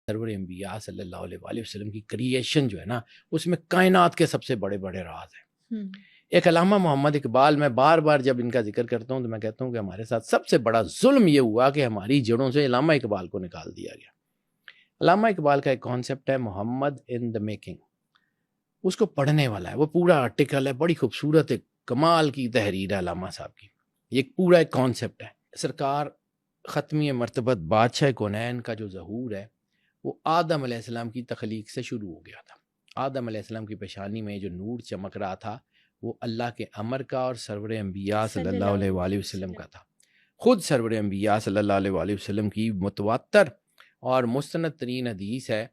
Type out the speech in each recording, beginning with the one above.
سرور انبیاء صلی اللہ علیہ وآلہ وسلم کی کریشن جو ہے نا، اس میں کائنات کے سب سے بڑے بڑے راز ہیں۔ ایک علامہ محمد اقبال، میں بار بار جب ان کا ذکر کرتا ہوں تو میں کہتا ہوں کہ ہمارے ساتھ سب سے بڑا ظلم یہ ہوا کہ ہماری جڑوں سے علامہ اقبال کو نکال دیا گیا۔ علامہ اقبال کا ایک کانسیپٹ ہے محمد ان دا میکنگ، اس کو پڑھنے والا ہے، وہ پورا آرٹیکل ہے، بڑی خوبصورت ایک کمال کی تحریر ہے علامہ صاحب کی، یہ پورا ایک کانسیپٹ ہے۔ سرکار ختمی مرتبت بادشاہ کونین کا جو ظہور ہے وہ آدم علیہ السلام کی تخلیق سے شروع ہو گیا تھا۔ آدم علیہ السلام کی پیشانی میں جو نور چمک رہا تھا وہ اللہ کے امر کا اور سرور انبیاء صلی اللہ علیہ وآلہ وسلم کا تھا۔ خود سرور انبیاء صلی اللہ علیہ وآلہ وسلم کی متواتر اور مستند ترین حدیث ہے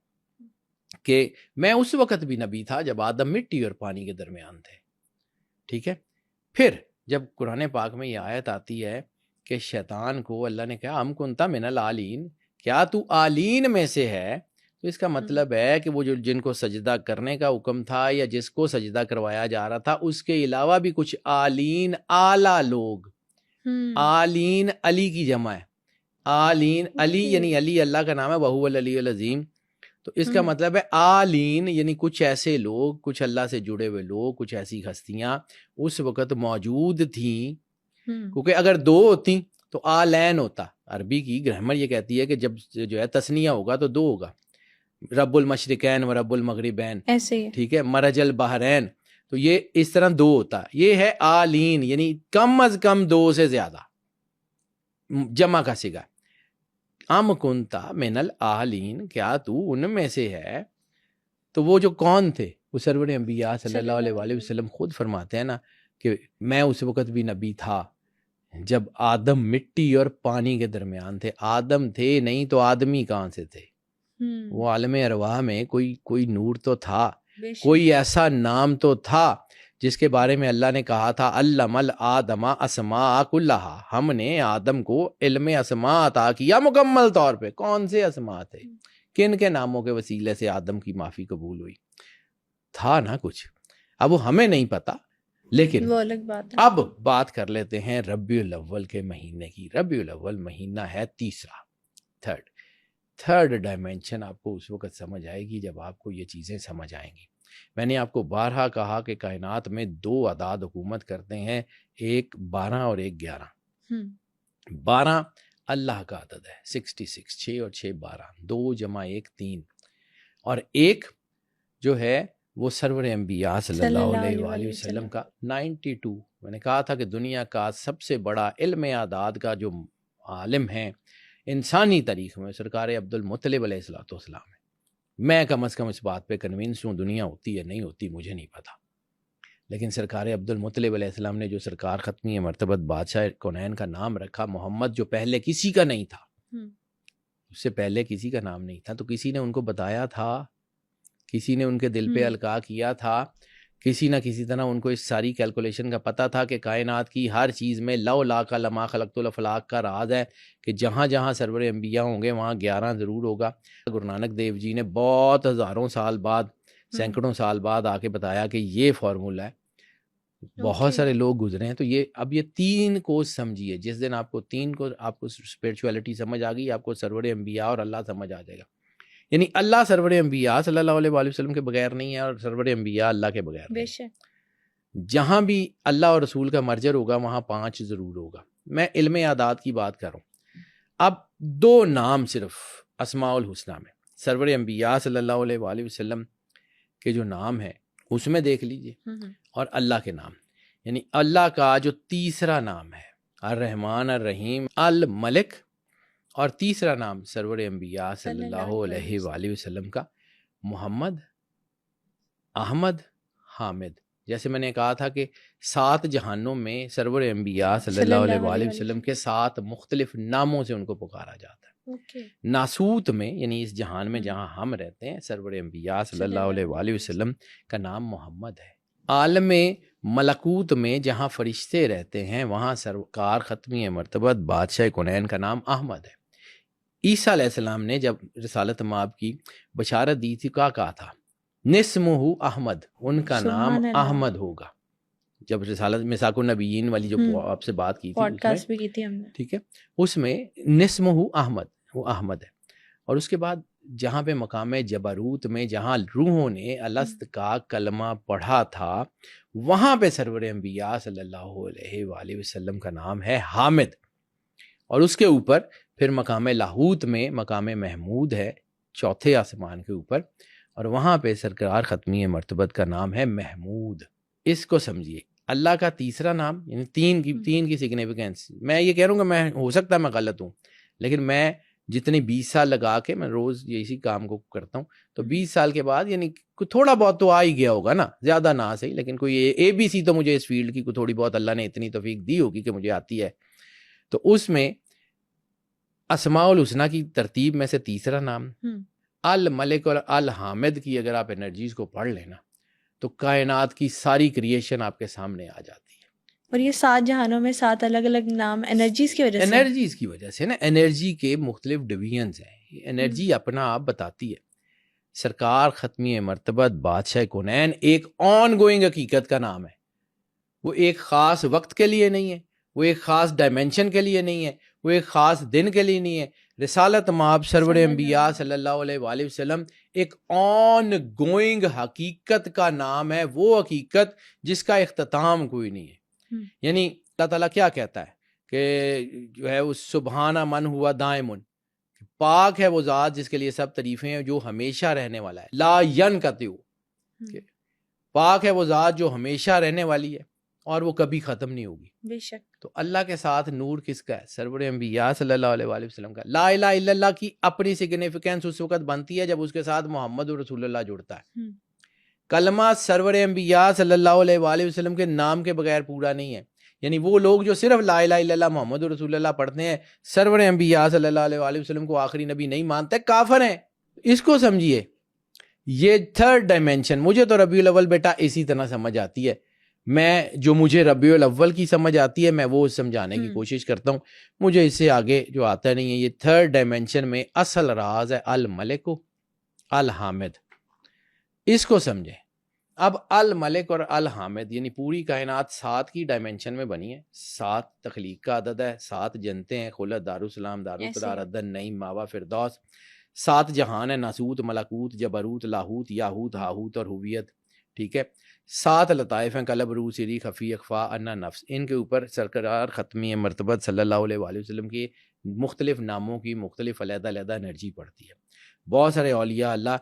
کہ میں اس وقت بھی نبی تھا جب آدم مٹی اور پانی کے درمیان تھے، ٹھیک ہے۔ پھر جب قرآن پاک میں یہ آیت آتی ہے کہ شیطان کو اللہ نے کہا ہم کنتا من العالین، کیا تو عالین میں سے ہے، تو اس کا مطلب ہے کہ وہ جو جن کو سجدہ کرنے کا حکم تھا یا جس کو سجدہ کروایا جا رہا تھا اس کے علاوہ بھی کچھ عالین اعلیٰ لوگ، عالین علی کی جمع ہے، عالین علی یعنی علی اللہ کا نام ہے، وہو العلی العظیم، تو اس کا مطلب ہے عالین یعنی کچھ ایسے لوگ، کچھ اللہ سے جڑے ہوئے لوگ، کچھ ایسی ہستیاں اس وقت موجود تھیں، کیونکہ اگر دو ہوتی تو آلین ہوتا۔ عربی کی گرامر یہ کہتی ہے کہ جب جو ہے تثنیہ ہوگا تو دو ہوگا، رب المشرقین و رب المغربین، ایسے ٹھیک ہے، مرج البحرین، تو یہ اس طرح دو ہوتا، یہ ہے آلین یعنی کم از کم دو سے زیادہ، جمع کا صیغہ۔ ام کنتا من العالین، کیا تو ان میں سے ہے، تو وہ جو کون تھے، وہ سرور انبیاء صلی اللہ علیہ وآلہ وسلم خود فرماتے ہیں نا کہ میں اس وقت بھی نبی تھا جب آدم مٹی اور پانی کے درمیان تھے۔ آدم تھے نہیں تو آدمی کہاں سے تھے؟ وہ عالم ارواح میں کوئی نور تو تھا، کوئی ایسا نام تو تھا جس کے بارے میں اللہ نے کہا تھا علم الآدم اسماء کلہا، ہم نے آدم کو علم اسماء عطا کیا مکمل طور پہ۔ کون سے اسماء تھے؟ کن کے ناموں کے وسیلے سے آدم کی معافی قبول ہوئی؟ تھا نا کچھ، اب وہ ہمیں نہیں پتا، لیکن وہ الگ بات ہے۔ اب بات کر لیتے ہیں ربیع الاول کے مہینے کی۔ ربیع الاول مہینہ ہے تیسرا، تھرڈ ڈائمینشن آپ کو اس وقت سمجھ آئے گی جب آپ کو یہ چیزیں سمجھ آئیں گی۔ میں نے آپ کو بارہا کہا کہ کائنات میں دو اعداد حکومت کرتے ہیں، ایک 12 اور ایک 11۔ 12 اللہ کا عدد ہے 66، 6 اور 6 12، 2 جمع 1 3، اور ایک جو ہے وہ سرور انبیاء صلی اللہ علیہ وآلہ وسلم کا 92۔ میں نے کہا تھا کہ دنیا کا سب سے بڑا علم اعداد کا جو عالم ہے انسانی تاریخ میں سرکار عبد المطلب علیہ السلام ہے۔ میں کم از کم اس بات پہ کنونس ہوں، دنیا ہوتی ہے نہیں ہوتی مجھے نہیں پتا، لیکن سرکار عبد المطلب علیہ السلام نے جو سرکار ختمی مرتبت بادشاہ کونین کا نام رکھا محمد، جو پہلے کسی کا نہیں تھا، اس سے پہلے کسی کا نام نہیں تھا، تو کسی نے ان کو بتایا تھا، کسی نے ان کے دل پہ القاء کیا تھا، کسی نہ کسی طرح ان کو اس ساری کیلکولیشن کا پتہ تھا کہ کائنات کی ہر چیز میں لو لا کا لما خلقت الافلاق کا راز ہے کہ جہاں جہاں سرور انبیاء ہوں گے وہاں 11 ضرور ہوگا۔ گرو نانک دیو جی نے بہت ہزاروں سال بعد، سینکڑوں سال بعد آ کے بتایا کہ یہ فارمولا ہے۔ بہت سارے لوگ گزرے ہیں، تو یہ اب یہ 3 کو سمجھیے، جس دن آپ کو 3 کو آپ کو اسپرچولیٹی سمجھ آ گئی، آپ کو سرور انبیاء اور اللہ سمجھ آ جائے گا۔ یعنی اللہ سرور انبیاء صلی اللہ علیہ وآلہ وسلم کے بغیر نہیں ہے، اور سرور انبیاء اللہ کے بغیر نہیں ہے۔ جہاں بھی اللہ اور رسول کا مرجر ہوگا وہاں 5 ضرور ہوگا۔ میں علم اعداد کی بات کر رہا ہوں۔ اب 2 نام صرف اسماء الحسنہ میں سرور انبیاء صلی اللہ علیہ وآلہ وسلم کے جو نام ہے اس میں دیکھ لیجئے، اور اللہ کے نام، یعنی اللہ کا جو تیسرا نام ہے الرحمن الرحیم الملک، اور تیسرا نام سرور انبیاء صلی اللہ علیہ وآلہ وسلم کا محمد، احمد، حامد۔ جیسے میں نے کہا تھا کہ 7 جہانوں میں سرور انبیاء صلی اللہ علیہ وآلہ وسلم کے 7 مختلف ناموں سے ان کو پکارا جاتا ہے۔ ناسوت میں یعنی اس جہان میں جہاں ہم رہتے ہیں سرور انبیاء صلی اللہ علیہ وآلہ وسلم کا نام محمد ہے۔ عالم ملکوت میں جہاں فرشتے رہتے ہیں وہاں سرکار ختمی مرتبت بادشاہ کونین کا نام احمد ہے۔ عیسیٰ علیہ السلام نے جب رسالت مآب کی بشارت دی تھی کہا تھا نسمہ احمد، ان کا نام احمد ہوگا۔ جب رسالت میثاق النبیین والی جو آپ سے بات کی تھی، پوڈ کاسٹ بھی کی تھی ہم نے، ٹھیک ہے، اس میں نسمہ احمد، وہ احمد ہے۔ اور اس کے بعد جہاں پہ مقام جبروت میں جہاں روحوں نے الست کا کلمہ پڑھا تھا وہاں پہ سرور انبیاء صلی اللہ علیہ وآلہ وسلم کا نام ہے حامد، اور اس کے اوپر پھر مقام لاہوت میں مقام محمود ہے چوتھے آسمان کے اوپر، اور وہاں پہ سرکار ختمی مرتبت کا نام ہے محمود۔ اس کو سمجھیے، اللہ کا تیسرا نام، یعنی تین کی سگنیفیکینس، میں یہ کہہ رہا ہوں کہ میں ہو سکتا ہے میں غلط ہوں، لیکن میں جتنے 20 سال لگا کے میں روز اسی کام کو کرتا ہوں، تو 20 سال کے بعد یعنی تھوڑا بہت تو آ ہی گیا ہوگا نا، زیادہ نہ صحیح، لیکن کوئی اے بی سی تو مجھے اس فیلڈ کی تھوڑی بہت اللہ نے اتنی توفیق دی ہوگی کہ مجھے آتی ہے۔ تو اس میں اسماء الحسنی کی ترتیب میں سے تیسرا نام الملک اور الحامد کی اگر آپ انرجیز کو پڑھ لینا تو کائنات کی ساری کریشن آپ کے سامنے آ جاتی ہے۔ اور یہ 7 جہانوں میں 7 الگ الگ نام انرجیز کی وجہ سے، انرجیز کی وجہ سے نا، انرجی کے مختلف ڈویژنز ہیں، انرجی اپنا آپ بتاتی ہے۔ سرکار ختمی مرتبت بادشاہ کونین ایک آن گوئنگ حقیقت کا نام ہے، وہ ایک خاص وقت کے لیے نہیں ہے، وہ ایک خاص ڈائمینشن کے لیے نہیں ہے، وہ ایک خاص دن کے لیے نہیں ہے۔ رسالت مآب سرور انبیاء صلی اللہ علیہ وآلہ وسلم ایک آن گوئنگ حقیقت کا نام ہے، وہ حقیقت جس کا اختتام کوئی نہیں ہے۔ یعنی اللہ تعالیٰ کیا کہتا ہے کہ جو ہے اس سبحانہ من ہوا دائمن، پاک ہے وہ ذات جس کے لیے سب تعریفیں ہیں، جو ہمیشہ رہنے والا ہے، لا ینقطع، پاک ہے وہ ذات جو ہمیشہ رہنے والی ہے اور وہ کبھی ختم نہیں ہوگی۔ بے شک۔ تو اللہ کے ساتھ نور کس کا ہے؟ سرور انبیاء صلی اللہ علیہ وآلہ وسلم کا۔ لا الہ الا اللہ کی اپنی سگنیفیکینس اس وقت بنتی ہے جب اس کے ساتھ محمد رسول اللہ جڑتا ہے۔ کلمہ سرور انبیاء صلی اللہ علیہ وآلہ وسلم کے نام کے بغیر پورا نہیں ہے، یعنی وہ لوگ جو صرف لا الہ الا اللہ محمد رسول اللہ پڑھتے ہیں، سرور انبیاء صلی اللہ علیہ وآلہ وسلم کو آخری نبی نہیں مانتے، کافر ہیں۔ اس کو سمجھیے، یہ تھرڈ ڈائمینشن۔ مجھے تو ربیع الاول بیٹا اسی طرح سمجھ آتی ہے، میں جو مجھے ربیع الاول کی سمجھ آتی ہے میں وہ سمجھانے کی کوشش کرتا ہوں، مجھے اس سے آگے جو آتا نہیں ہے۔ یہ تھرڈ ڈائمینشن میں اصل راز ہے الملک الحامد، اس کو سمجھیں۔ اب الملک اور الحامد یعنی پوری کائنات 7 کی ڈائمینشن میں بنی ہے، 7 تخلیق کا عدد ہے، 7 جنتیں ہیں، خلد، دارالسلام، دارالقرار، عدن، نعیم، ماوا، فردوس، 7 جہان ہے، ناسوت، ملکوت، جبروت، لاہوت، یاہوت، ہاہوت اور ہویت، ٹھیک ہے۔ 7 لطائف ہیں، قلب، روح، سری، خفی، اخفا، انا، نفس۔ ان کے اوپر سرکار ختمی مرتبت صلی اللہ علیہ وآلہ وسلم کے مختلف ناموں کی مختلف علیحدہ علیحدہ انرجی پڑتی ہے۔ بہت سارے اولیاء اللہ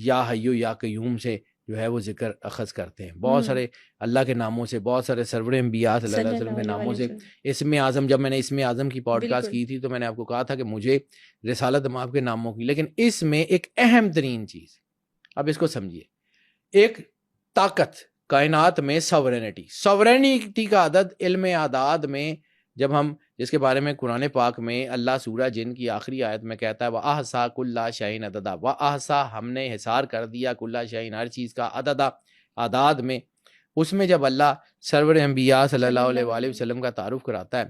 یا حیو یا قیوم سے جو ہے وہ ذکر اخذ کرتے ہیں، بہت سارے اللہ کے ناموں سے، بہت سارے سرور انبیاء صلی اللہ علیہ وسلم کے ناموں سے۔ اسم اعظم، جب میں نے اسم اعظم کی پوڈ کاسٹ کی تھی تو میں نے آپ کو کہا تھا کہ مجھے رسالت مآب کے ناموں کی، لیکن اس میں ایک اہم ترین چیز، اب اس کو سمجھیے، ایک طاقت کائنات میں سورینٹی کا عدد علم اعداد میں جب ہم جس کے بارے میں قرآن پاک میں اللہ سورہ جن کی آخری آیت میں کہتا ہے وَأَحْصَىٰ كُلَّ شَيْءٍ عَدَدًا، وَأَحْصَىٰ ہم نے حصار کر دیا كُلَّ شَيْءٍ ہر چیز کا عددہ اعداد میں، اس میں جب اللہ سرور انبیاء صلی اللہ علیہ وآلہ وسلم کا تعارف کراتا ہے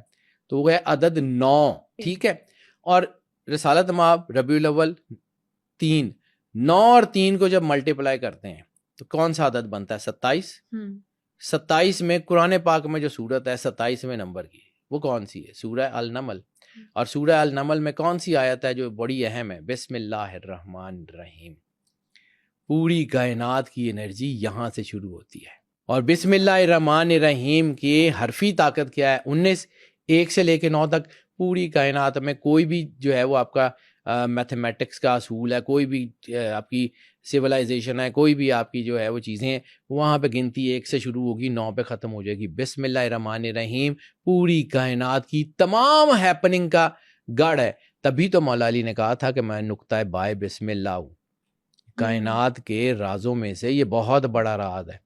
تو وہ ہے عدد 9، ٹھیک ہے۔ اور رسالت مآب ربیع الاول 3، 9 اور 3 کو جب ملٹیپلائی کرتے ہیں تو کون سا عدد بنتا ہے؟ 27۔ 27 میں قرآن پاک میں جو سورت ہے 27ویں نمبر کی، وہ کون سی ہے؟ سورہ النمل۔ اور سورہ النمل میں کون سی آیت ہے جو بڑی اہم ہے؟ بسم اللہ الرحمن الرحیم۔ پوری کائنات کی انرجی یہاں سے شروع ہوتی ہے، اور بسم اللہ الرحمن الرحیم کی حرفی طاقت کیا ہے؟ 19، 1 سے لے کے 9 تک پوری کائنات میں کوئی بھی جو ہے وہ آپ کا میتھمیٹکس کا اصول ہے، کوئی بھی آپ کی سویلائزیشن ہے، کوئی بھی آپ کی جو ہے وہ چیزیں ہیں، وہاں پہ گنتی 1 سے شروع ہوگی، 9 پہ ختم ہو جائے گی۔ بسم اللہ الرحمن الرحیم پوری کائنات کی تمام ہیپننگ کا گڑھ ہے۔ تبھی تو مولا علی نے کہا تھا کہ میں نقطہ بائے بسم اللہ ہوں۔ کائنات کے رازوں میں سے یہ بہت بڑا راز ہے۔